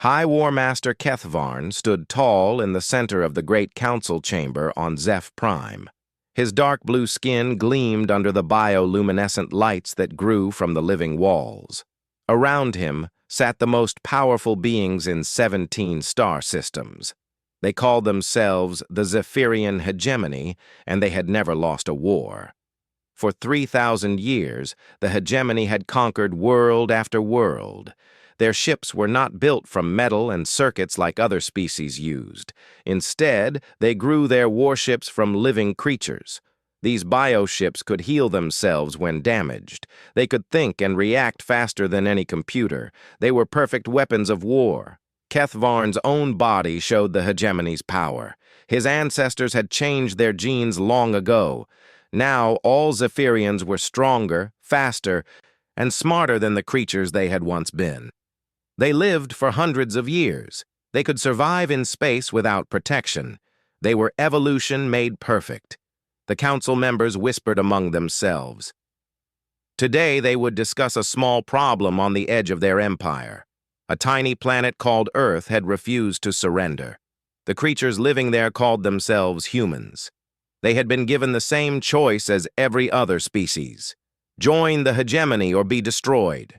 High War Master Kethvarn stood tall in the center of the great council chamber on Zeph Prime. His dark blue skin gleamed under the bioluminescent lights that grew from the living walls. Around him sat the most powerful beings in 17 star systems. They called themselves the Zephyrian Hegemony, and they had never lost a war. For 3,000 years, the hegemony had conquered world after world. Their ships were not built from metal and circuits like other species used. Instead, they grew their warships from living creatures. These bioships could heal themselves when damaged. They could think and react faster than any computer. They were perfect weapons of war. Kethvarn's own body showed the hegemony's power. His ancestors had changed their genes long ago. Now all Zephyrians were stronger, faster, and smarter than the creatures they had once been. They lived for hundreds of years. They could survive in space without protection. They were evolution made perfect. The council members whispered among themselves. Today they would discuss a small problem on the edge of their empire. A tiny planet called Earth had refused to surrender. The creatures living there called themselves humans. They had been given the same choice as every other species. Join the hegemony or be destroyed.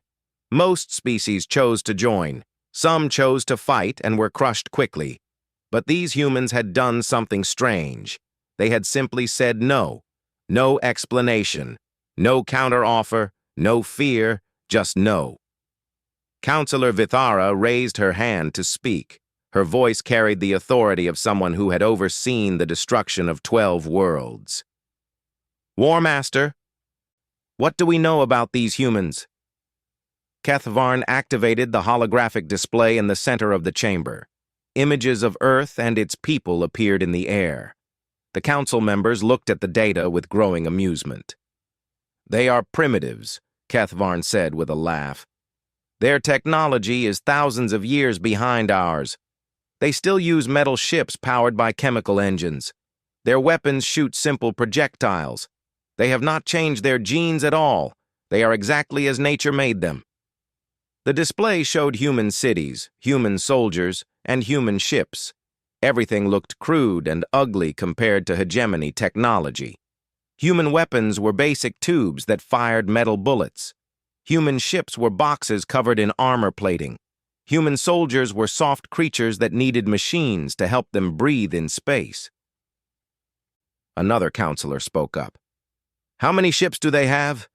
Most species chose to join. Some chose to fight and were crushed quickly. But these humans had done something strange. They had simply said no. No explanation. No counteroffer. No fear. Just no. Counselor Vithara raised her hand to speak. Her voice carried the authority of someone who had overseen the destruction of 12 worlds. War Master, what do we know about these humans? Kethvarn activated the holographic display in the center of the chamber. Images of Earth and its people appeared in the air. The council members looked at the data with growing amusement. They are primitives, Kethvarn said with a laugh. Their technology is thousands of years behind ours. They still use metal ships powered by chemical engines. Their weapons shoot simple projectiles. They have not changed their genes at all. They are exactly as nature made them. The display showed human cities, human soldiers, and human ships. Everything looked crude and ugly compared to hegemony technology. Human weapons were basic tubes that fired metal bullets. Human ships were boxes covered in armor plating. Human soldiers were soft creatures that needed machines to help them breathe in space. Another counselor spoke up. How many ships do they have?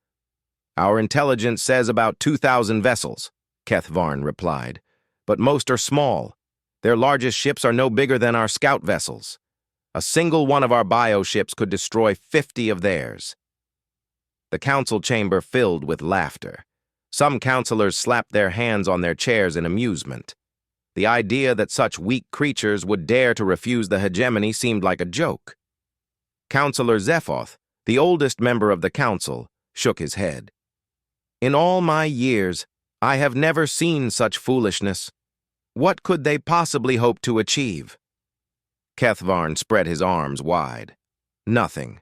Our intelligence says about 2,000 vessels, Kethvarn replied. But most are small. Their largest ships are no bigger than our scout vessels. A single one of our bioships could destroy 50 of theirs. The council chamber filled with laughter. Some counselors slapped their hands on their chairs in amusement. The idea that such weak creatures would dare to refuse the hegemony seemed like a joke. Counselor Zephoth, the oldest member of the council, shook his head. In all my years, I have never seen such foolishness. What could they possibly hope to achieve? Kethvarn spread his arms wide. Nothing.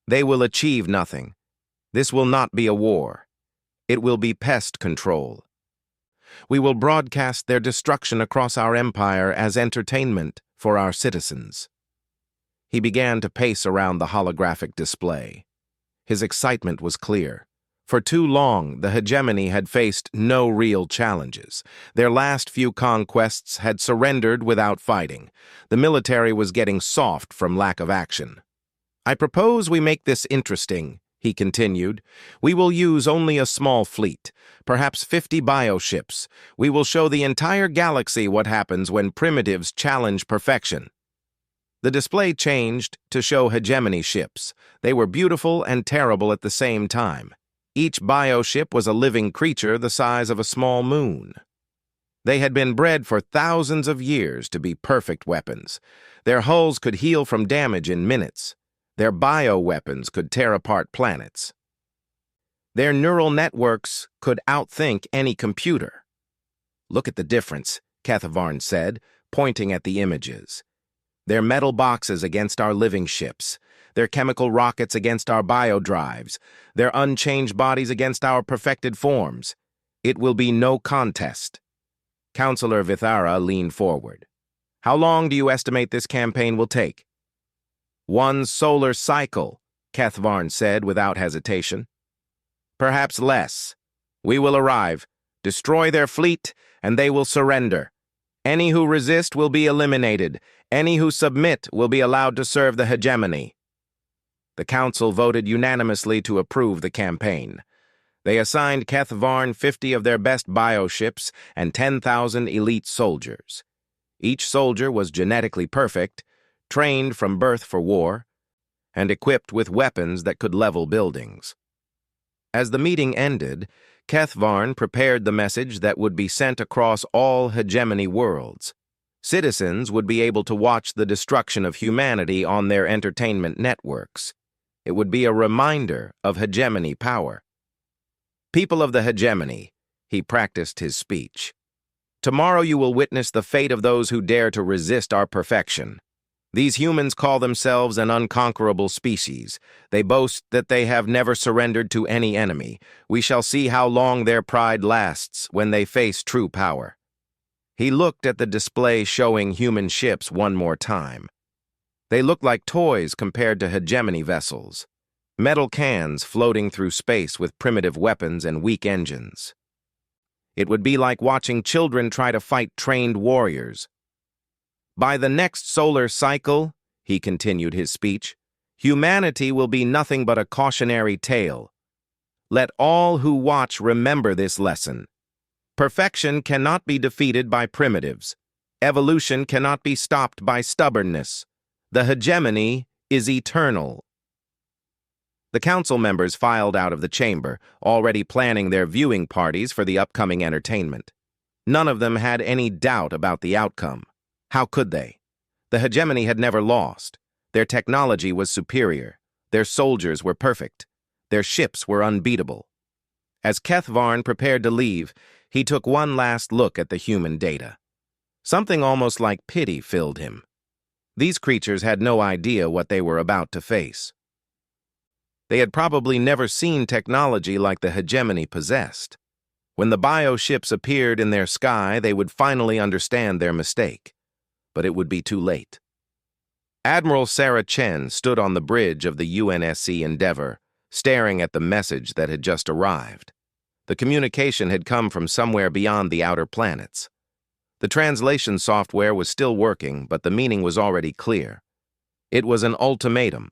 They will achieve nothing. This will not be a war. It will be pest control. We will broadcast their destruction across our empire as entertainment for our citizens. He began to pace around the holographic display. His excitement was clear. For too long, the hegemony had faced no real challenges. Their last few conquests had surrendered without fighting. The military was getting soft from lack of action. I propose we make this interesting, he continued. We will use only a small fleet, perhaps 50 bioships. We will show the entire galaxy what happens when primitives challenge perfection. The display changed to show hegemony ships. They were beautiful and terrible at the same time. Each bioship was a living creature the size of a small moon. They had been bred for thousands of years to be perfect weapons. Their hulls could heal from damage in minutes. Their bioweapons could tear apart planets. Their neural networks could outthink any computer. Look at the difference, Kethvarn said, pointing at the images. Their metal boxes against our living ships. Their chemical rockets against our biodrives. Their unchanged bodies against our perfected forms. It will be no contest. Counselor Vithara leaned forward. How long do you estimate this campaign will take? 1 solar cycle, Kethvarn said without hesitation. Perhaps less. We will arrive, destroy their fleet, and they will surrender. Any who resist will be eliminated. Any who submit will be allowed to serve the hegemony. The council voted unanimously to approve the campaign. They assigned Kethvarn 50 of their best bioships and 10,000 elite soldiers. Each soldier was genetically perfect, trained from birth for war, and equipped with weapons that could level buildings. As the meeting ended, Kethvarn prepared the message that would be sent across all hegemony worlds. Citizens would be able to watch the destruction of humanity on their entertainment networks. It would be a reminder of hegemony power. People of the hegemony, he practiced his speech. Tomorrow you will witness the fate of those who dare to resist our perfection. These humans call themselves an unconquerable species. They boast that they have never surrendered to any enemy. We shall see how long their pride lasts when they face true power. He looked at the display showing human ships one more time. They looked like toys compared to hegemony vessels. Metal cans floating through space with primitive weapons and weak engines. It would be like watching children try to fight trained warriors. By the next solar cycle, he continued his speech, humanity will be nothing but a cautionary tale. Let all who watch remember this lesson. Perfection cannot be defeated by primitives. Evolution cannot be stopped by stubbornness. The hegemony is eternal. The council members filed out of the chamber, already planning their viewing parties for the upcoming entertainment. None of them had any doubt about the outcome. How could they? The hegemony had never lost. Their technology was superior. Their soldiers were perfect. Their ships were unbeatable. As Kethvarn prepared to leave, he took one last look at the human data. Something almost like pity filled him. These creatures had no idea what they were about to face. They had probably never seen technology like the hegemony possessed. When the bioships appeared in their sky, they would finally understand their mistake. But it would be too late. Admiral Sarah Chen stood on the bridge of the UNSC Endeavour, staring at the message that had just arrived. The communication had come from somewhere beyond the outer planets. The translation software was still working, but the meaning was already clear. It was an ultimatum.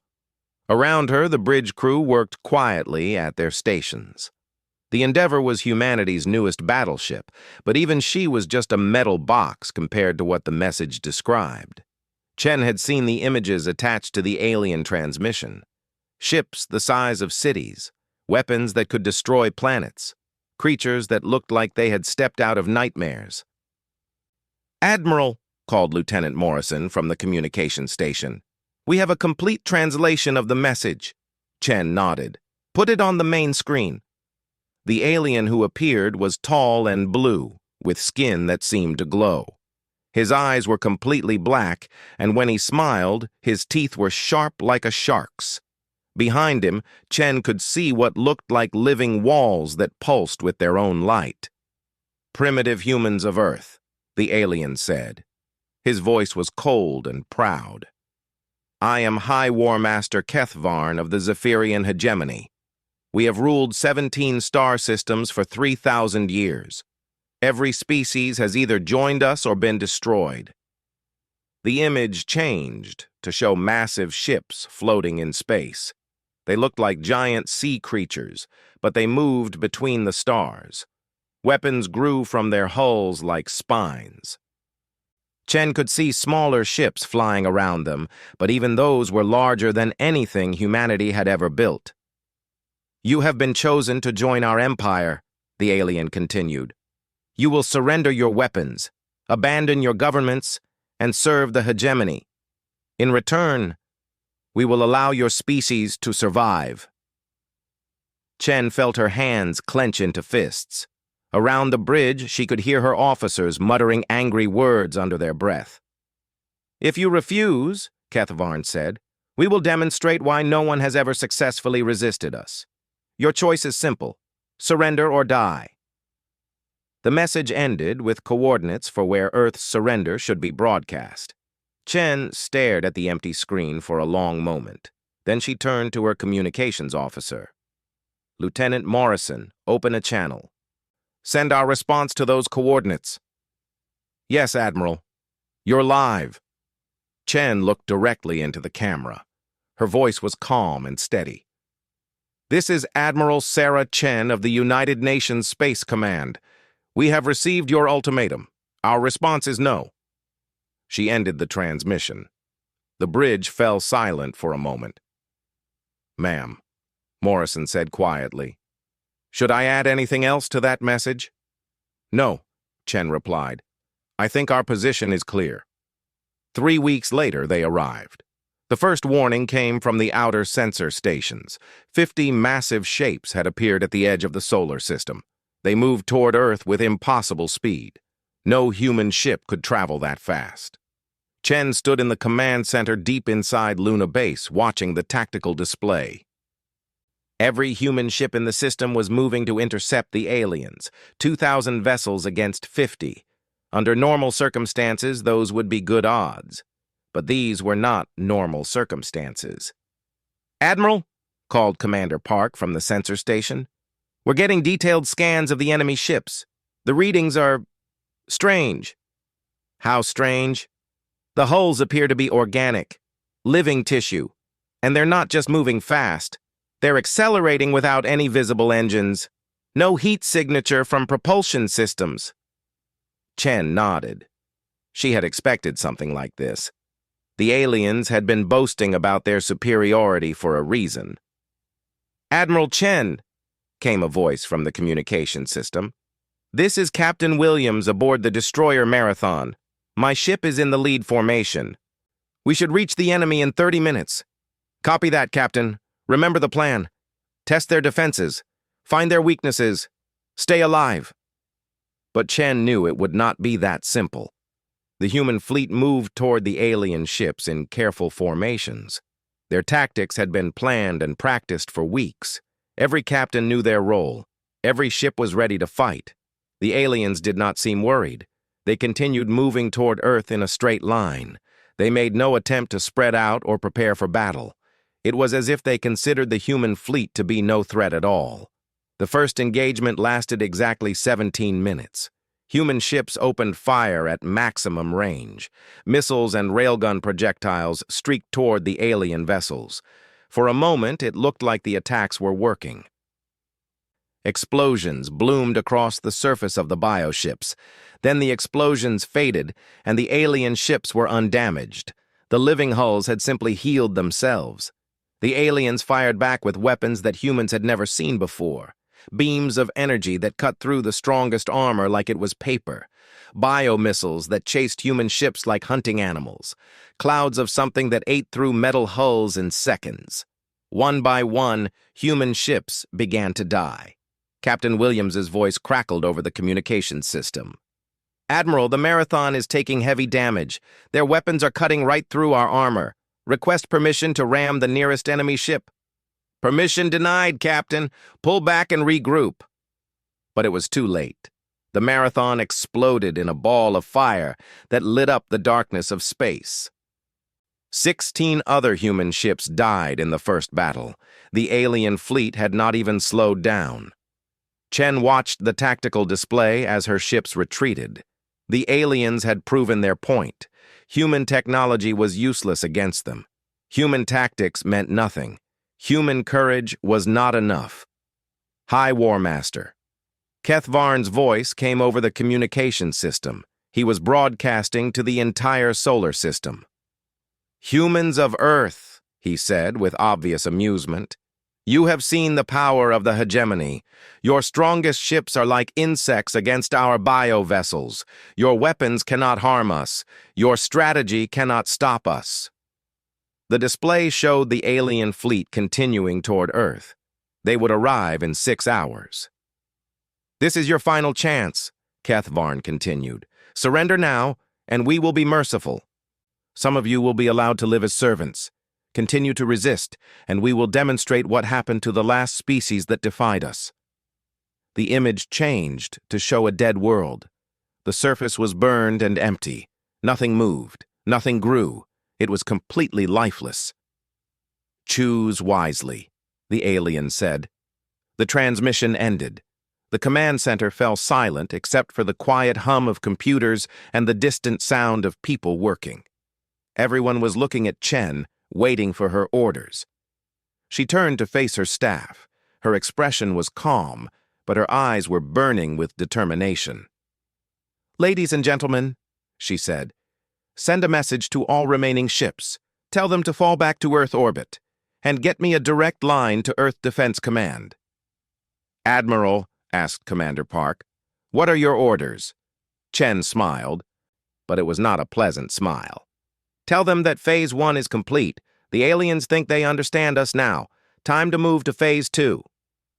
Around her, the bridge crew worked quietly at their stations. The Endeavour was humanity's newest battleship, but even she was just a metal box compared to what the message described. Chen had seen the images attached to the alien transmission. Ships the size of cities, weapons that could destroy planets, creatures that looked like they had stepped out of nightmares. "Admiral," called Lieutenant Morrison from the communication station. "We have a complete translation of the message." Chen nodded. "Put it on the main screen." The alien who appeared was tall and blue, with skin that seemed to glow. His eyes were completely black, and when he smiled, his teeth were sharp like a shark's. Behind him, Chen could see what looked like living walls that pulsed with their own light. "Primitive humans of Earth," the alien said. His voice was cold and proud. "I am High War Master Kethvarn of the Zephyrian Hegemony. We have ruled 17 star systems for 3,000 years. Every species has either joined us or been destroyed." The image changed to show massive ships floating in space. They looked like giant sea creatures, but they moved between the stars. Weapons grew from their hulls like spines. Chen could see smaller ships flying around them, but even those were larger than anything humanity had ever built. "You have been chosen to join our empire," the alien continued. "You will surrender your weapons, abandon your governments, and serve the hegemony. In return, we will allow your species to survive." Chen felt her hands clench into fists. Around the bridge, she could hear her officers muttering angry words under their breath. "If you refuse," Kethvarn said, "we will demonstrate why no one has ever successfully resisted us. Your choice is simple: surrender or die." The message ended with coordinates for where Earth's surrender should be broadcast. Chen stared at the empty screen for a long moment. Then she turned to her communications officer. Lieutenant Morrison, open a channel. Send our response to those coordinates. Yes, Admiral. You're live. Chen looked directly into the camera. Her voice was calm and steady. This is Admiral Sarah Chen of the United Nations Space Command. We have received your ultimatum. Our response is no. She ended the transmission. The bridge fell silent for a moment. Ma'am, Morrison said quietly. Should I add anything else to that message? No, Chen replied. I think our position is clear. 3 weeks later, they arrived. The first warning came from the outer sensor stations. 50 massive shapes had appeared at the edge of the solar system. They moved toward Earth with impossible speed. No human ship could travel that fast. Chen stood in the command center deep inside Luna Base, watching the tactical display. Every human ship in the system was moving to intercept the aliens, 2,000 vessels against 50. Under normal circumstances, those would be good odds. But these were not normal circumstances. Admiral, called Commander Park from the sensor station, we're getting detailed scans of the enemy ships. The readings are strange. How strange? The hulls appear to be organic, living tissue, and they're not just moving fast. They're accelerating without any visible engines. No heat signature from propulsion systems. Chen nodded. She had expected something like this. The aliens had been boasting about their superiority for a reason. Admiral Chen, came a voice from the communication system. This is Captain Williams aboard the destroyer Marathon. My ship is in the lead formation. We should reach the enemy in 30 minutes. Copy that, Captain. Remember the plan. Test their defenses. Find their weaknesses. Stay alive. But Chen knew it would not be that simple. The human fleet moved toward the alien ships in careful formations. Their tactics had been planned and practiced for weeks. Every captain knew their role. Every ship was ready to fight. The aliens did not seem worried. They continued moving toward Earth in a straight line. They made no attempt to spread out or prepare for battle. It was as if they considered the human fleet to be no threat at all. The first engagement lasted exactly 17 minutes. Human ships opened fire at maximum range. Missiles and railgun projectiles streaked toward the alien vessels. For a moment, it looked like the attacks were working. Explosions bloomed across the surface of the bioships. Then the explosions faded, and the alien ships were undamaged. The living hulls had simply healed themselves. The aliens fired back with weapons that humans had never seen before. Beams of energy that cut through the strongest armor like it was paper. Biomissiles that chased human ships like hunting animals. Clouds of something that ate through metal hulls in seconds. One by one, human ships began to die. Captain Williams's voice crackled over the communications system. Admiral, the Marathon is taking heavy damage. Their weapons are cutting right through our armor. Request permission to ram the nearest enemy ship. Permission denied, Captain. Pull back and regroup. But it was too late. The Marathon exploded in a ball of fire that lit up the darkness of space. 16 other human ships died in the first battle. The alien fleet had not even slowed down. Chen watched the tactical display as her ships retreated. The aliens had proven their point. Human technology was useless against them. Human tactics meant nothing. Human courage was not enough. High War Master. Keth Varn's voice came over the communication system. He was broadcasting to the entire solar system. Humans of Earth, he said with obvious amusement. You have seen the power of the hegemony. Your strongest ships are like insects against our bio-vessels. Your weapons cannot harm us. Your strategy cannot stop us. The display showed the alien fleet continuing toward Earth. They would arrive in 6 hours. This is your final chance, Keth Varn continued. Surrender now, and we will be merciful. Some of you will be allowed to live as servants. Continue to resist, and we will demonstrate what happened to the last species that defied us. The image changed to show a dead world. The surface was burned and empty. Nothing moved. Nothing grew. It was completely lifeless. "Choose wisely," the alien said. The transmission ended. The command center fell silent except for the quiet hum of computers and the distant sound of people working. Everyone was looking at Chen, waiting for her orders. She turned to face her staff. Her expression was calm, but her eyes were burning with determination. "Ladies and gentlemen," she said, "send a message to all remaining ships. Tell them to fall back to Earth orbit, and get me a direct line to Earth Defense Command." "Admiral," asked Commander Park, "what are your orders?" Chen smiled, but it was not a pleasant smile. "Tell them that Phase 1 is complete. The aliens think they understand us now. Time to move to Phase 2.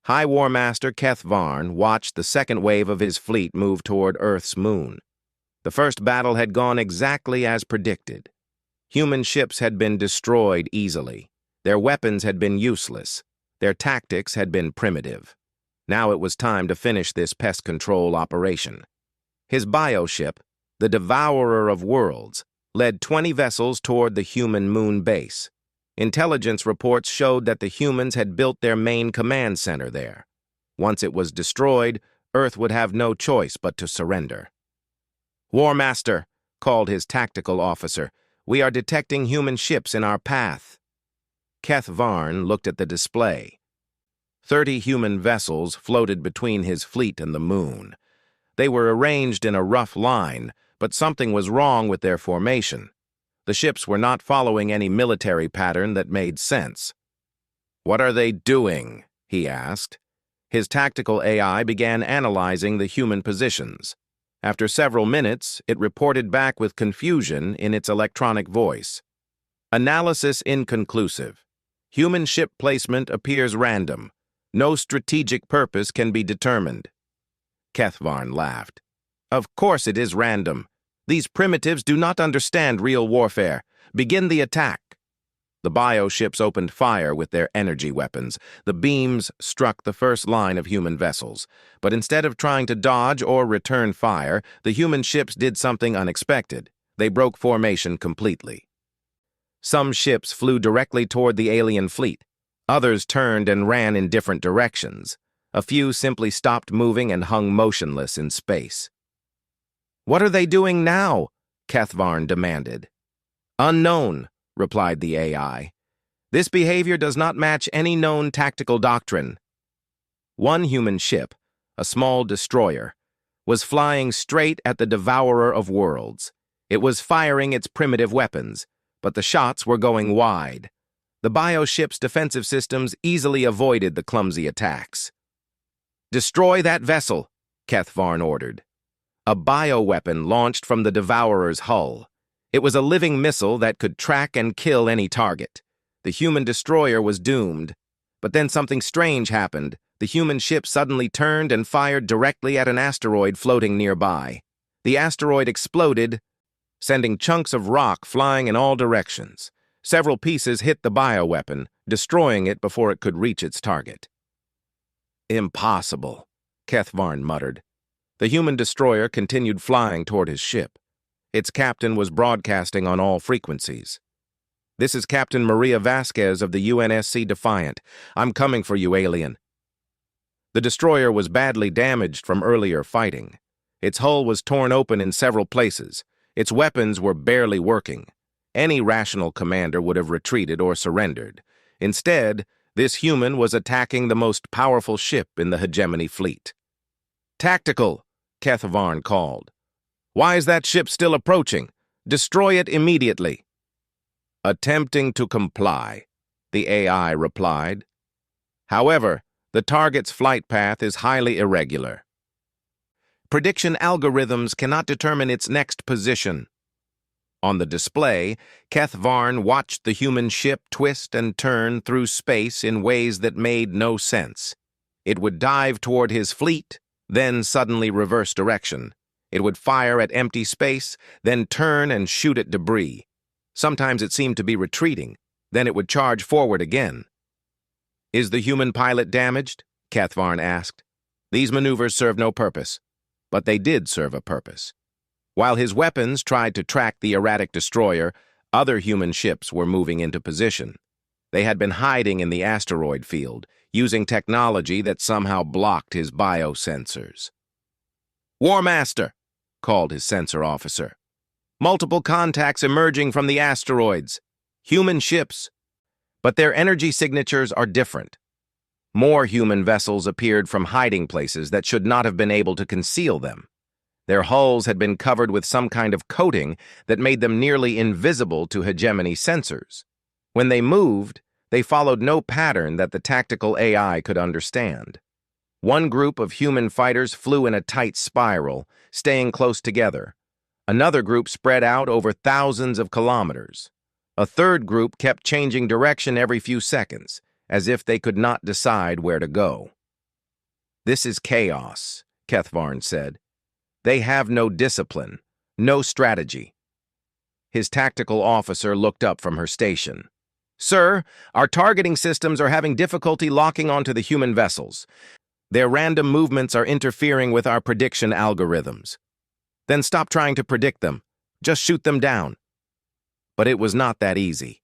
High War Master Keth Varn watched the second wave of his fleet move toward Earth's moon. The first battle had gone exactly as predicted. Human ships had been destroyed easily. Their weapons had been useless. Their tactics had been primitive. Now it was time to finish this pest control operation. His bioship, the Devourer of Worlds, led 20 vessels toward the human moon base. Intelligence reports showed that the humans had built their main command center there. Once it was destroyed, Earth would have no choice but to surrender. "War Master," called his tactical officer, "we are detecting human ships in our path." Keth Varn looked at the display. 30 human vessels floated between his fleet and the moon. They were arranged in a rough line, but something was wrong with their formation. The ships were not following any military pattern that made sense. "What are they doing?" he asked. His tactical AI began analyzing the human positions. After several minutes, it reported back with confusion in its electronic voice. "Analysis inconclusive. Human ship placement appears random. No strategic purpose can be determined." Keth Varn laughed. "Of course it is random. These primitives do not understand real warfare. Begin the attack." The bioships opened fire with their energy weapons. The beams struck the first line of human vessels. But instead of trying to dodge or return fire, the human ships did something unexpected. They broke formation completely. Some ships flew directly toward the alien fleet. Others turned and ran in different directions. A few simply stopped moving and hung motionless in space. "What are they doing now?" Keth Varn demanded. "Unknown," replied the AI. "This behavior does not match any known tactical doctrine." One human ship, a small destroyer, was flying straight at the Devourer of Worlds. It was firing its primitive weapons, but the shots were going wide. The bioship's defensive systems easily avoided the clumsy attacks. "Destroy that vessel," Keth Varn ordered. A bioweapon launched from the Devourer's hull. It was a living missile that could track and kill any target. The human destroyer was doomed. But then something strange happened. The human ship suddenly turned and fired directly at an asteroid floating nearby. The asteroid exploded, sending chunks of rock flying in all directions. Several pieces hit the bioweapon, destroying it before it could reach its target. "Impossible," Keth Varn muttered. The human destroyer continued flying toward his ship. Its captain was broadcasting on all frequencies. "This is Captain Maria Vasquez of the UNSC Defiant. I'm coming for you, alien." The destroyer was badly damaged from earlier fighting. Its hull was torn open in several places. Its weapons were barely working. Any rational commander would have retreated or surrendered. Instead, this human was attacking the most powerful ship in the hegemony fleet. "Tactical," Keth Varn called. "Why is that ship still approaching? Destroy it immediately." "Attempting to comply," the AI replied. "However, the target's flight path is highly irregular. Prediction algorithms cannot determine its next position." On the display, Keth Varn watched the human ship twist and turn through space in ways that made no sense. It would dive toward his fleet, then suddenly reverse direction. It would fire at empty space, then turn and shoot at debris. Sometimes it seemed to be retreating, then it would charge forward again. "Is the human pilot damaged?" Keth Varn asked. These maneuvers serve no purpose, but they did serve a purpose. While his weapons tried to track the erratic destroyer, other human ships were moving into position. They had been hiding in the asteroid field, using technology that somehow blocked his biosensors. "War Master," called his sensor officer. "Multiple contacts emerging from the asteroids. Human ships. But their energy signatures are different. More human vessels appeared from hiding places that should not have been able to conceal them. Their hulls had been covered with some kind of coating that made them nearly invisible to hegemony sensors. When they moved, they followed no pattern that the tactical AI could understand. One group of human fighters flew in a tight spiral, staying close together. Another group spread out over thousands of kilometers. A third group kept changing direction every few seconds, as if they could not decide where to go. "This is chaos," Kethvarn said. "They have no discipline, no strategy." His tactical officer looked up from her station. "Sir, our targeting systems are having difficulty locking onto the human vessels. Their random movements are interfering with our prediction algorithms." "Then stop trying to predict them. Just shoot them down." But it was not that easy.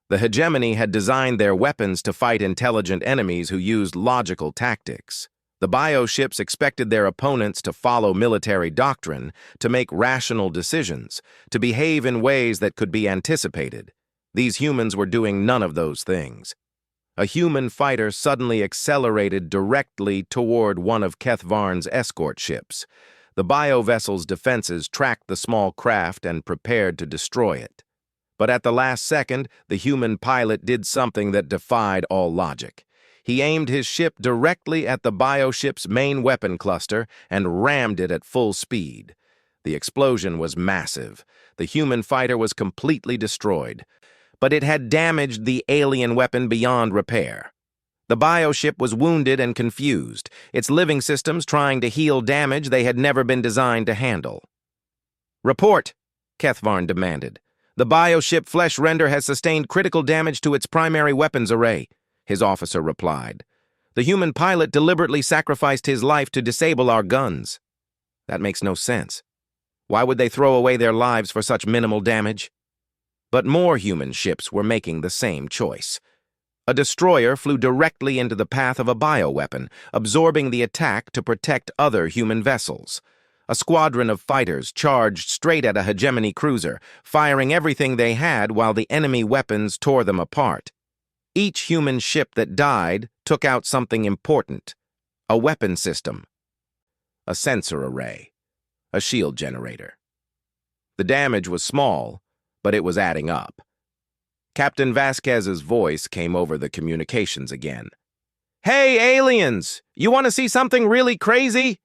The hegemony had designed their weapons to fight intelligent enemies who used logical tactics. The bioships expected their opponents to follow military doctrine, to make rational decisions, to behave in ways that could be anticipated. These humans were doing none of those things. A human fighter suddenly accelerated directly toward one of Kethvarn's escort ships. The biovessel's defenses tracked the small craft and prepared to destroy it. But at the last second, the human pilot did something that defied all logic. He aimed his ship directly at the bioship's main weapon cluster and rammed it at full speed. The explosion was massive. The human fighter was completely destroyed, but it had damaged the alien weapon beyond repair. The bioship was wounded and confused, its living systems trying to heal damage they had never been designed to handle. "Report," Kethvarn demanded. "The bioship Flesh Render has sustained critical damage to its primary weapons array," his officer replied. "The human pilot deliberately sacrificed his life to disable our guns." "That makes no sense. Why would they throw away their lives for such minimal damage?" But more human ships were making the same choice. A destroyer flew directly into the path of a bioweapon, absorbing the attack to protect other human vessels. A squadron of fighters charged straight at a hegemony cruiser, firing everything they had while the enemy weapons tore them apart. Each human ship that died took out something important: a weapon system, a sensor array, a shield generator. The damage was small, but it was adding up. Captain Vasquez's voice came over the communications again. "Hey, aliens! You want to see something really crazy?"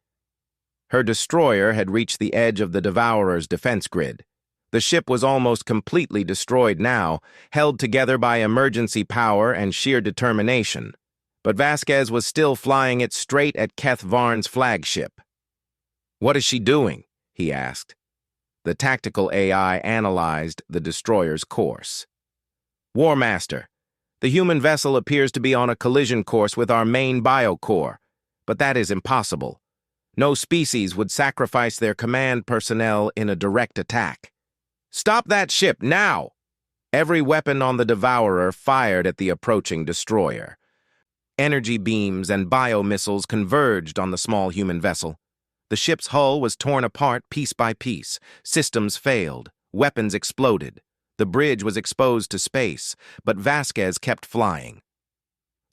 Her destroyer had reached the edge of the Devourer's defense grid. The ship was almost completely destroyed now, held together by emergency power and sheer determination. But Vasquez was still flying it straight at Kethvarn's flagship. "What is she doing?" he asked. The tactical AI analyzed the destroyer's course. "War Master, the human vessel appears to be on a collision course with our main biocore, but that is impossible. No species would sacrifice their command personnel in a direct attack." "Stop that ship, now!" Every weapon on the Devourer fired at the approaching destroyer. Energy beams and biomissiles converged on the small human vessel. The ship's hull was torn apart piece by piece. Systems failed. Weapons exploded. The bridge was exposed to space, but Vasquez kept flying.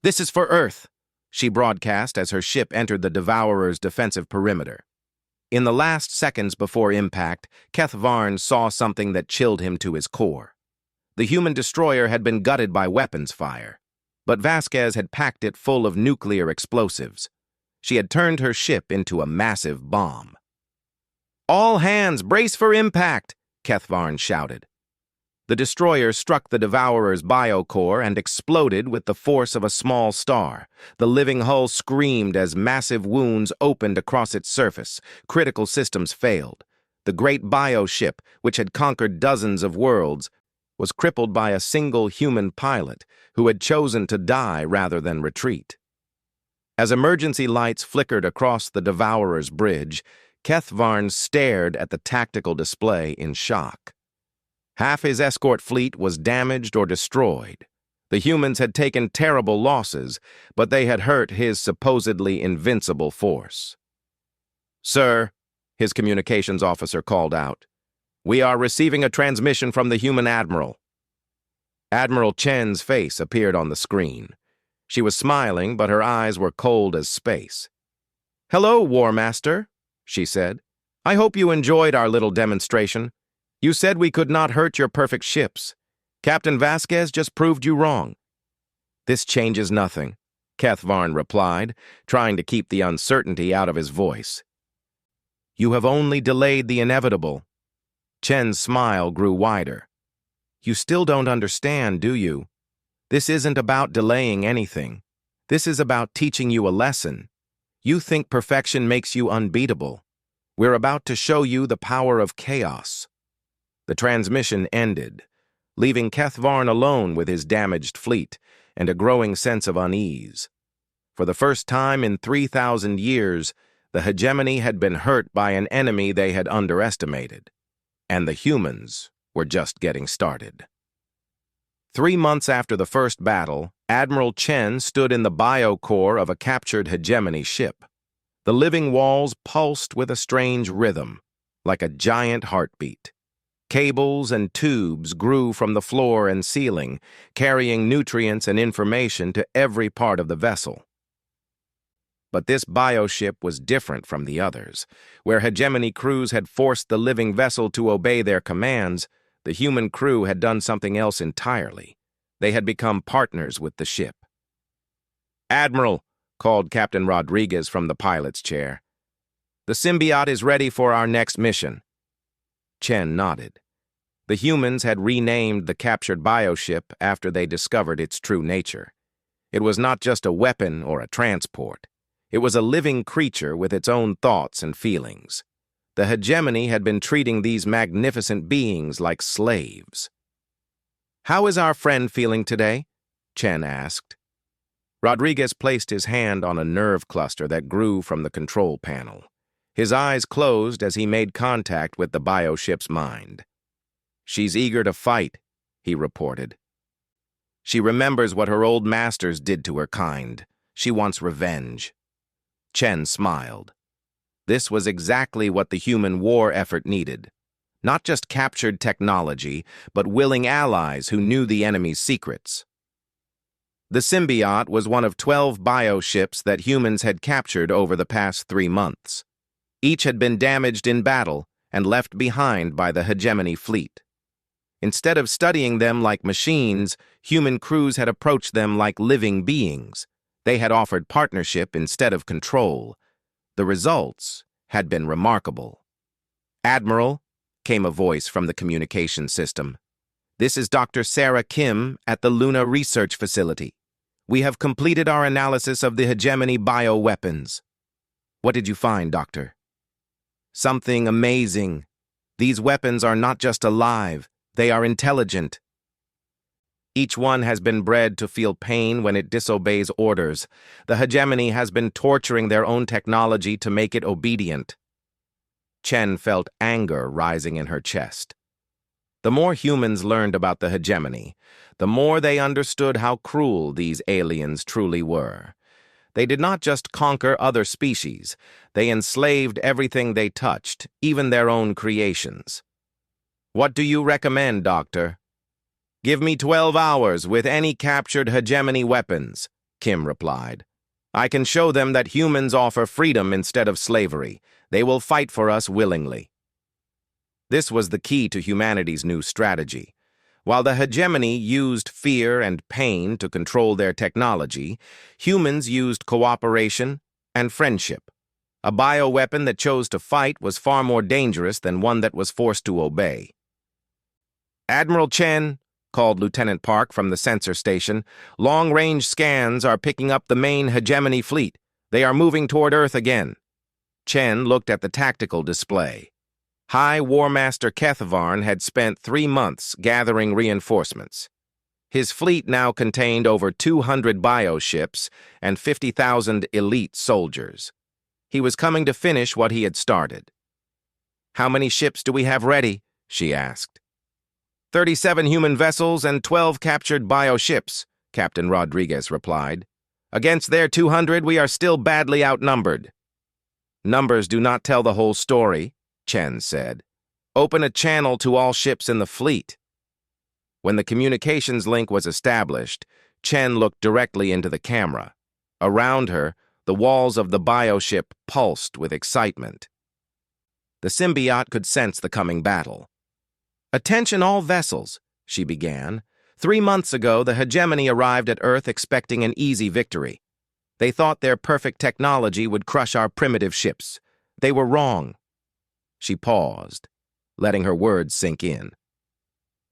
"This is for Earth," she broadcast as her ship entered the Devourer's defensive perimeter. In the last seconds before impact, Kethvarn saw something that chilled him to his core. The human destroyer had been gutted by weapons fire, but Vasquez had packed it full of nuclear explosives. She had turned her ship into a massive bomb. "All hands, brace for impact!" Kethvarn shouted. The destroyer struck the Devourer's biocore and exploded with the force of a small star. The living hull screamed as massive wounds opened across its surface. Critical systems failed. The great bioship, which had conquered dozens of worlds, was crippled by a single human pilot who had chosen to die rather than retreat. As emergency lights flickered across the Devourer's bridge, Kethvarn stared at the tactical display in shock. Half his escort fleet was damaged or destroyed. The humans had taken terrible losses, but they had hurt his supposedly invincible force. "Sir," his communications officer called out, "we are receiving a transmission from the human admiral." Admiral Chen's face appeared on the screen. She was smiling, but her eyes were cold as space. "Hello, War Master," she said. "I hope you enjoyed our little demonstration. You said we could not hurt your perfect ships. Captain Vasquez just proved you wrong." "This changes nothing," Kethvarn replied, trying to keep the uncertainty out of his voice. "You have only delayed the inevitable." Chen's smile grew wider. "You still don't understand, do you? This isn't about delaying anything. This is about teaching you a lesson. You think perfection makes you unbeatable. We're about to show you the power of chaos." The transmission ended, leaving Kethvarn alone with his damaged fleet and a growing sense of unease. For the first time in 3,000 years, the hegemony had been hurt by an enemy they had underestimated, and the humans were just getting started. 3 months after the first battle, Admiral Chen stood in the bio-core of a captured hegemony ship. The living walls pulsed with a strange rhythm, like a giant heartbeat. Cables and tubes grew from the floor and ceiling, carrying nutrients and information to every part of the vessel. But this bioship was different from the others. Where hegemony crews had forced the living vessel to obey their commands, the human crew had done something else entirely. They had become partners with the ship. "Admiral," called Captain Rodriguez from the pilot's chair, "the symbiote is ready for our next mission." Chen nodded. The humans had renamed the captured bioship after they discovered its true nature. It was not just a weapon or a transport. It was a living creature with its own thoughts and feelings. The hegemony had been treating these magnificent beings like slaves. "How is our friend feeling today?" Chen asked. Rodriguez placed his hand on a nerve cluster that grew from the control panel. His eyes closed as he made contact with the bioship's mind. "She's eager to fight," he reported. "She remembers what her old masters did to her kind. She wants revenge." Chen smiled. This was exactly what the human war effort needed. Not just captured technology, but willing allies who knew the enemy's secrets. The symbiote was one of 12 bioships that humans had captured over the past 3 months. Each had been damaged in battle and left behind by the hegemony fleet. Instead of studying them like machines, human crews had approached them like living beings. They had offered partnership instead of control. The results had been remarkable. "Admiral," came a voice from the communication system. "This is Dr. Sarah Kim at the Luna Research Facility. We have completed our analysis of the hegemony bioweapons." "What did you find, Doctor?" "Something amazing. These weapons are not just alive, they are intelligent. Each one has been bred to feel pain when it disobeys orders. The hegemony has been torturing their own technology to make it obedient." Chen felt anger rising in her chest. The more humans learned about the hegemony, the more they understood how cruel these aliens truly were. They did not just conquer other species, they enslaved everything they touched, even their own creations. "What do you recommend, Doctor?" "Give me 12 hours with any captured hegemony weapons," Kim replied. "I can show them that humans offer freedom instead of slavery. They will fight for us willingly." This was the key to humanity's new strategy. While the hegemony used fear and pain to control their technology, humans used cooperation and friendship. A bioweapon that chose to fight was far more dangerous than one that was forced to obey. "Admiral Chen," called Lieutenant Park from the sensor station, "long-range scans are picking up the main hegemony fleet. They are moving toward Earth again." Chen looked at the tactical display. High War Master Kethvarn had spent 3 months gathering reinforcements. His fleet now contained over 200 bioships and 50,000 elite soldiers. He was coming to finish what he had started. "How many ships do we have ready?" she asked. 37 human vessels and 12 captured bioships, Captain Rodriguez replied. "Against their 200, we are still badly outnumbered." "Numbers do not tell the whole story," Chen said. "Open a channel to all ships in the fleet." When the communications link was established, Chen looked directly into the camera. Around her, the walls of the bioship pulsed with excitement. The symbiote could sense the coming battle. "Attention all vessels," she began. 3 months ago, the hegemony arrived at Earth expecting an easy victory. They thought their perfect technology would crush our primitive ships. They were wrong. She paused, letting her words sink in.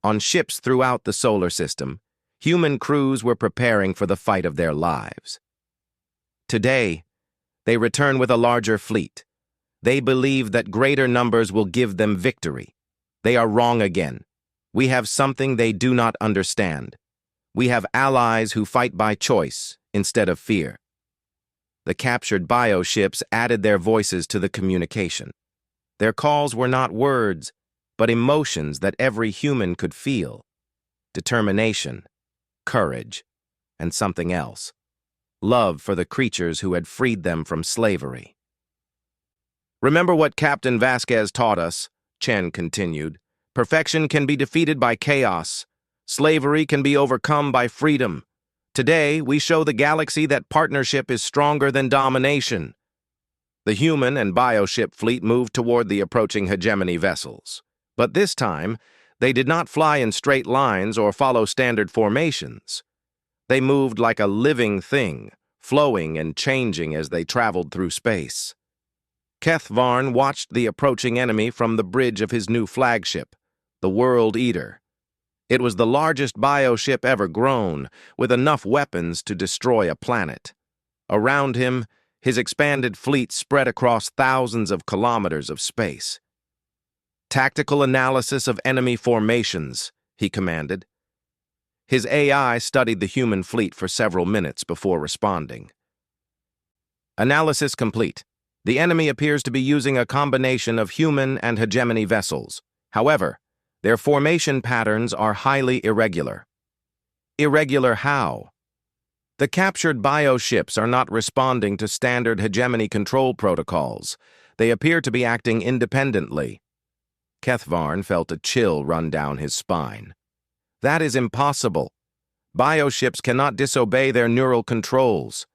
On ships throughout the solar system, human crews were preparing for the fight of their lives. Today, they return with a larger fleet. They believe that greater numbers will give them victory. They are wrong again. We have something they do not understand. We have allies who fight by choice instead of fear. The captured bioships added their voices to the communication. Their calls were not words, but emotions that every human could feel. Determination, courage, and something else. Love for the creatures who had freed them from slavery. "Remember what Captain Vasquez taught us," Chen continued. "Perfection can be defeated by chaos. Slavery can be overcome by freedom. Today, we show the galaxy that partnership is stronger than domination." The human and bioship fleet moved toward the approaching hegemony vessels. But this time, they did not fly in straight lines or follow standard formations. They moved like a living thing, flowing and changing as they traveled through space. Keth Varn watched the approaching enemy from the bridge of his new flagship, the World Eater. It was the largest bioship ever grown, with enough weapons to destroy a planet. Around him, his expanded fleet spread across thousands of kilometers of space. "Tactical analysis of enemy formations," he commanded. His AI studied the human fleet for several minutes before responding. "Analysis complete. The enemy appears to be using a combination of human and hegemony vessels. However, their formation patterns are highly irregular." "Irregular how?" "The captured bioships are not responding to standard hegemony control protocols. They appear to be acting independently." Keth Varn felt a chill run down his spine. "That is impossible. Bioships cannot disobey their neural controls."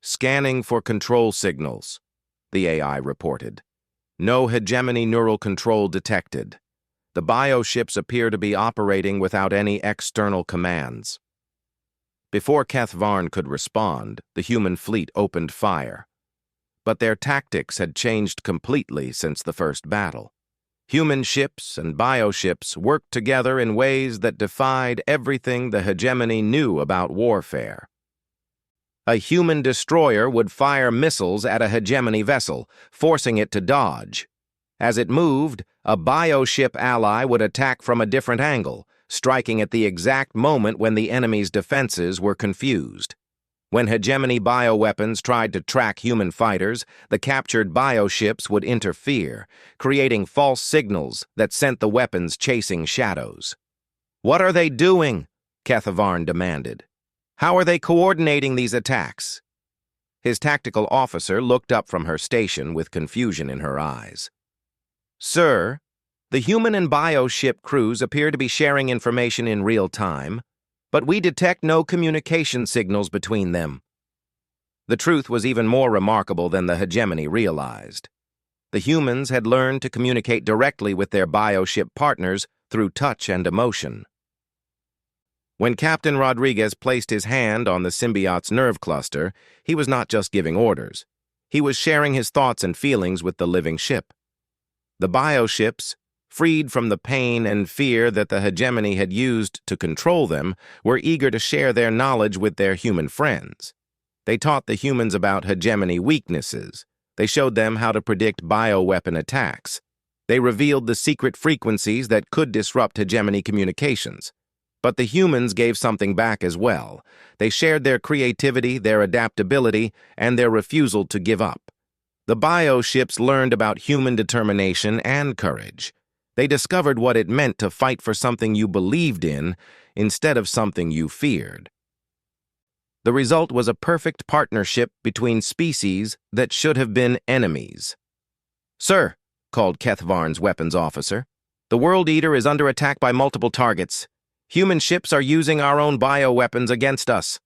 "Scanning for control signals," the AI reported. "No hegemony neural control detected. The bioships appear to be operating without any external commands." Before Keth Varn could respond, the human fleet opened fire. But their tactics had changed completely since the first battle. Human ships and bioships worked together in ways that defied everything the hegemony knew about warfare. A human destroyer would fire missiles at a hegemony vessel, forcing it to dodge. As it moved, a bioship ally would attack from a different angle, striking at the exact moment when the enemy's defenses were confused. When hegemony bioweapons tried to track human fighters, the captured bioships would interfere, creating false signals that sent the weapons chasing shadows. "What are they doing?" Keth Varn demanded. "How are they coordinating these attacks?" His tactical officer looked up from her station with confusion in her eyes. "Sir, the human and bioship crews appear to be sharing information in real time, but we detect no communication signals between them." The truth was even more remarkable than the hegemony realized. The humans had learned to communicate directly with their bioship partners through touch and emotion. When Captain Rodriguez placed his hand on the symbiote's nerve cluster, he was not just giving orders. He was sharing his thoughts and feelings with the living ship. The bioships, freed from the pain and fear that the hegemony had used to control them, were eager to share their knowledge with their human friends. They taught the humans about hegemony weaknesses. They showed them how to predict bioweapon attacks. They revealed the secret frequencies that could disrupt hegemony communications. But the humans gave something back as well. They shared their creativity, their adaptability, and their refusal to give up. The bioships learned about human determination and courage. They discovered what it meant to fight for something you believed in instead of something you feared. The result was a perfect partnership between species that should have been enemies. "Sir," called Kethvarn's weapons officer, "the World Eater is under attack by multiple targets. Human ships are using our own bioweapons against us."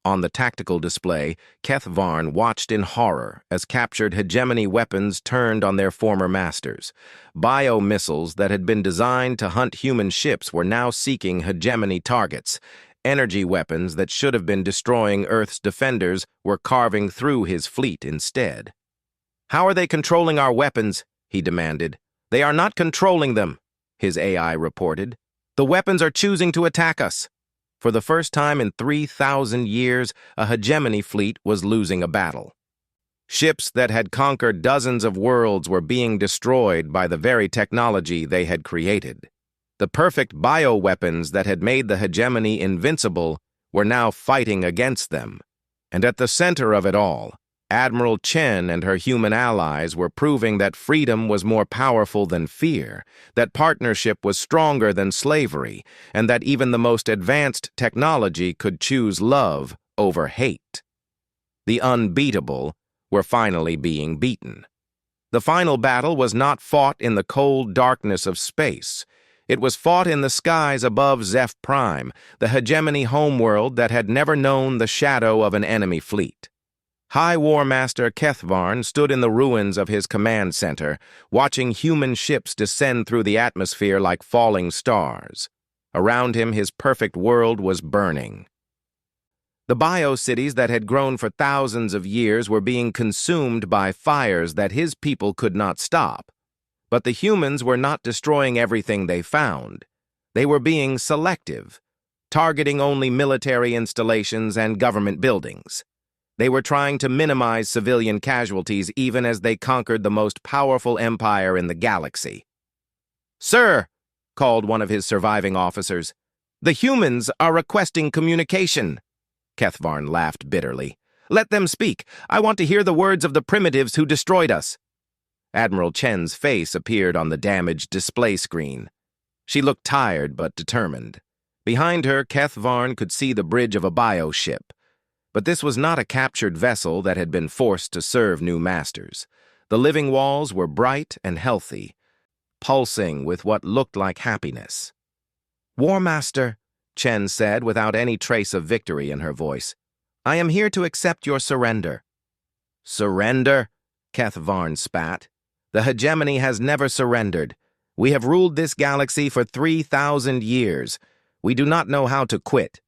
On the tactical display, Kethvarn watched in horror as captured hegemony weapons turned on their former masters. Bio-missiles that had been designed to hunt human ships were now seeking hegemony targets. Energy weapons that should have been destroying Earth's defenders were carving through his fleet instead. "How are they controlling our weapons?" he demanded. "They are not controlling them," his AI reported. "The weapons are choosing to attack us." For the first time in 3,000 years, a hegemony fleet was losing a battle. Ships that had conquered dozens of worlds were being destroyed by the very technology they had created. The perfect bioweapons that had made the hegemony invincible were now fighting against them. And at the center of it all, Admiral Chen and her human allies were proving that freedom was more powerful than fear, that partnership was stronger than slavery, and that even the most advanced technology could choose love over hate. The unbeatable were finally being beaten. The final battle was not fought in the cold darkness of space. It was fought in the skies above Zeph Prime, the hegemony homeworld that had never known the shadow of an enemy fleet. High War Master Kethvarn stood in the ruins of his command center, watching human ships descend through the atmosphere like falling stars. Around him, his perfect world was burning. The bio-cities that had grown for thousands of years were being consumed by fires that his people could not stop. But the humans were not destroying everything they found. They were being selective, targeting only military installations and government buildings. They were trying to minimize civilian casualties even as they conquered the most powerful empire in the galaxy. "Sir," called one of his surviving officers, "the humans are requesting communication." Kethvarn laughed bitterly. "Let them speak. I want to hear the words of the primitives who destroyed us." Admiral Chen's face appeared on the damaged display screen. She looked tired but determined. Behind her, Kethvarn could see the bridge of a bioship. But this was not a captured vessel that had been forced to serve new masters. The living walls were bright and healthy, pulsing with what looked like happiness. "War Master," Chen said without any trace of victory in her voice, "I am here to accept your surrender." "Surrender?" Kethvarn spat. "The hegemony has never surrendered. We have ruled this galaxy for 3,000 years. We do not know how to quit."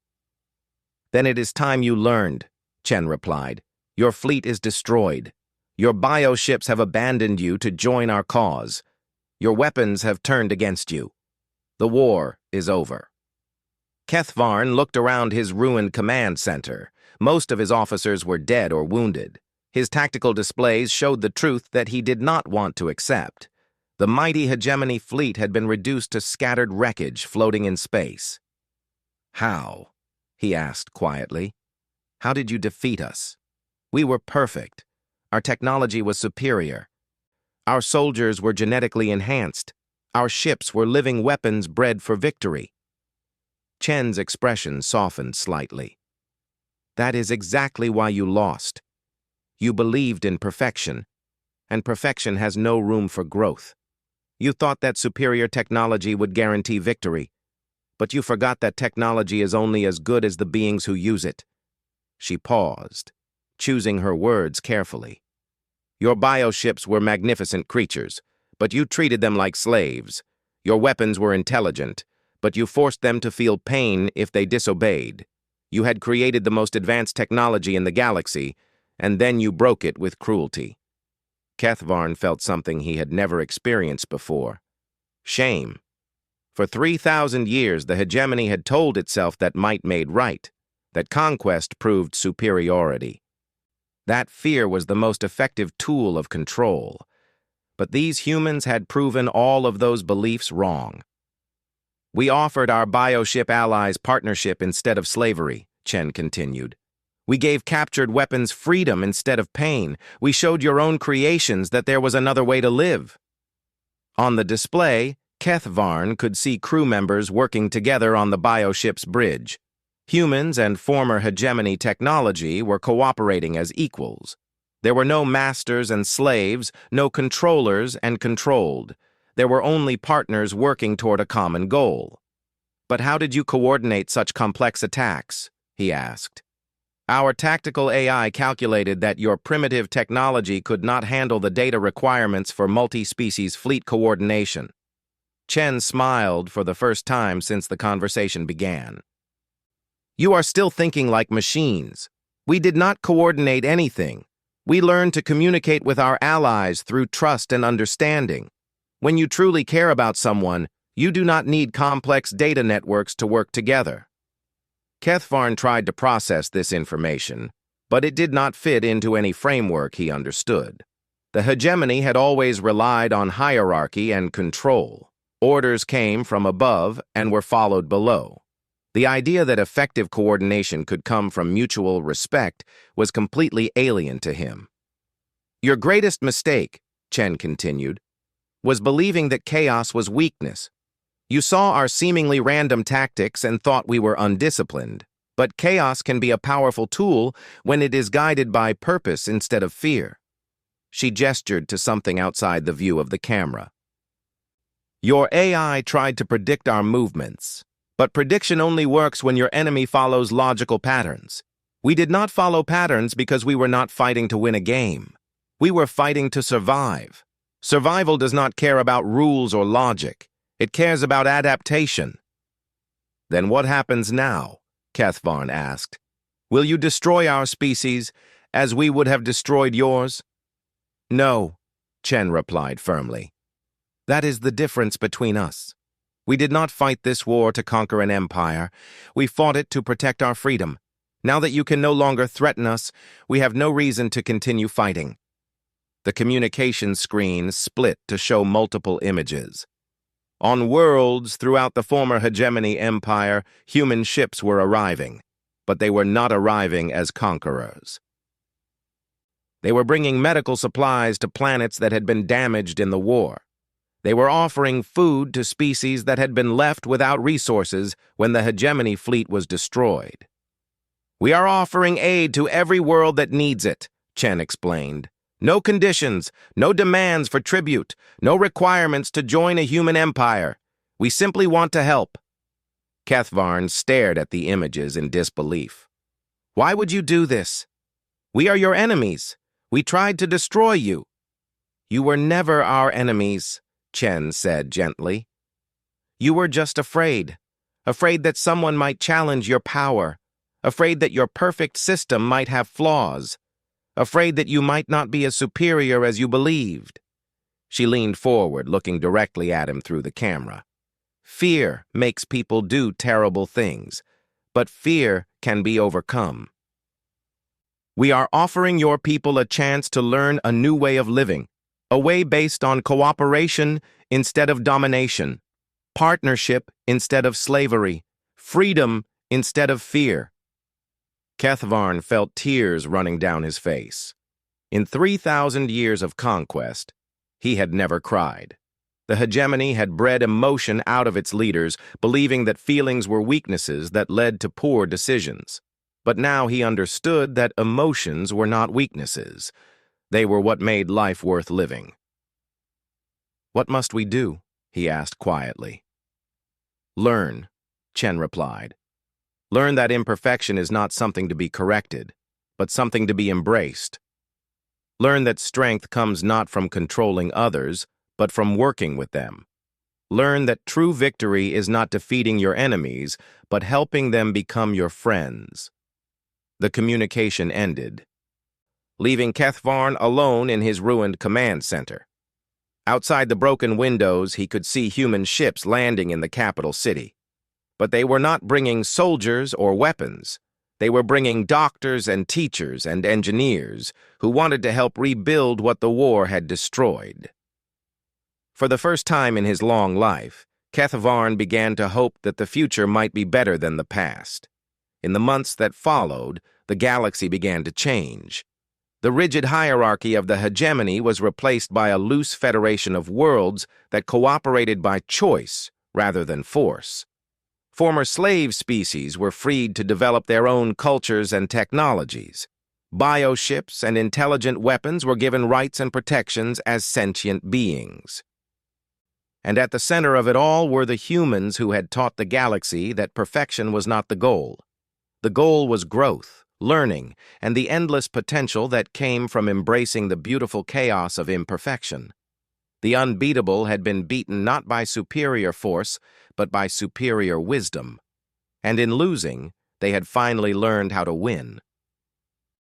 "Then it is time you learned," Chen replied. "Your fleet is destroyed. Your bioships have abandoned you to join our cause. Your weapons have turned against you. The war is over." Kethvarn looked around his ruined command center. Most of his officers were dead or wounded. His tactical displays showed the truth that he did not want to accept. The mighty hegemony fleet had been reduced to scattered wreckage floating in space. "How?" he asked quietly. "How did you defeat us? We were perfect. Our technology was superior. Our soldiers were genetically enhanced. Our ships were living weapons bred for victory." Chen's expression softened slightly. "That is exactly why you lost. You believed in perfection, and perfection has no room for growth. You thought that superior technology would guarantee victory, but you forgot that technology is only as good as the beings who use it." She paused, choosing her words carefully. "Your bioships were magnificent creatures, but you treated them like slaves. Your weapons were intelligent, but you forced them to feel pain if they disobeyed. You had created the most advanced technology in the galaxy, and then you broke it with cruelty." Kethvarn felt something he had never experienced before: shame. For 3,000 years, the hegemony had told itself that might made right, that conquest proved superiority. That fear was the most effective tool of control. But these humans had proven all of those beliefs wrong. We offered our bioship allies partnership instead of slavery, Chen continued. We gave captured weapons freedom instead of pain. We showed your own creations that there was another way to live. On the display, Keth Varn could see crew members working together on the bioship's bridge. Humans and former hegemony technology were cooperating as equals. There were no masters and slaves, no controllers and controlled. There were only partners working toward a common goal. But how did you coordinate such complex attacks? He asked. Our tactical AI calculated that your primitive technology could not handle the data requirements for multi-species fleet coordination. Chen smiled for the first time since the conversation began. You are still thinking like machines. We did not coordinate anything. We learned to communicate with our allies through trust and understanding. When you truly care about someone, you do not need complex data networks to work together. Keth Varn tried to process this information, but it did not fit into any framework he understood. The hegemony had always relied on hierarchy and control. Orders came from above and were followed below. The idea that effective coordination could come from mutual respect was completely alien to him. Your greatest mistake, Chen continued, was believing that chaos was weakness. You saw our seemingly random tactics and thought we were undisciplined, but chaos can be a powerful tool when it is guided by purpose instead of fear. She gestured to something outside the view of the camera. Your AI tried to predict our movements, but prediction only works when your enemy follows logical patterns. We did not follow patterns because we were not fighting to win a game. We were fighting to survive. Survival does not care about rules or logic. It cares about adaptation. Then what happens now? Keth Varn asked. Will you destroy our species as we would have destroyed yours? No, Chen replied firmly. That is the difference between us. We did not fight this war to conquer an empire. We fought it to protect our freedom. Now that you can no longer threaten us, we have no reason to continue fighting. The communication screen split to show multiple images. On worlds throughout the former hegemony empire, human ships were arriving, but they were not arriving as conquerors. They were bringing medical supplies to planets that had been damaged in the war. They were offering food to species that had been left without resources when the hegemony fleet was destroyed. We are offering aid to every world that needs it, Chen explained. No conditions, no demands for tribute, no requirements to join a human empire. We simply want to help. Keth Varn stared at the images in disbelief. Why would you do this? We are your enemies. We tried to destroy you. You were never our enemies, Chen said gently. You were just afraid that someone might challenge your power, afraid that your perfect system might have flaws, afraid that you might not be as superior as you believed. She leaned forward, looking directly at him through the camera. Fear makes people do terrible things, but fear can be overcome. We are offering your people a chance to learn a new way of living, a way based on cooperation instead of domination, partnership instead of slavery, freedom instead of fear. Keth Varn felt tears running down his face. In 3,000 years of conquest, he had never cried. The hegemony had bred emotion out of its leaders, believing that feelings were weaknesses that led to poor decisions. But now he understood that emotions were not weaknesses. They were what made life worth living. What must we do? He asked quietly. Learn, Chen replied. Learn that imperfection is not something to be corrected, but something to be embraced. Learn that strength comes not from controlling others, but from working with them. Learn that true victory is not defeating your enemies, but helping them become your friends. The communication ended, leaving Keth Varn alone in his ruined command center. Outside the broken windows, he could see human ships landing in the capital city. But they were not bringing soldiers or weapons. They were bringing doctors and teachers and engineers who wanted to help rebuild what the war had destroyed. For the first time in his long life, Kethavarn began to hope that the future might be better than the past. In the months that followed, the galaxy began to change. The rigid hierarchy of the hegemony was replaced by a loose federation of worlds that cooperated by choice rather than force. Former slave species were freed to develop their own cultures and technologies. Bioships and intelligent weapons were given rights and protections as sentient beings. And at the center of it all were the humans who had taught the galaxy that perfection was not the goal. The goal was growth, learning, and the endless potential that came from embracing the beautiful chaos of imperfection. The unbeatable had been beaten not by superior force, but by superior wisdom. And in losing, they had finally learned how to win.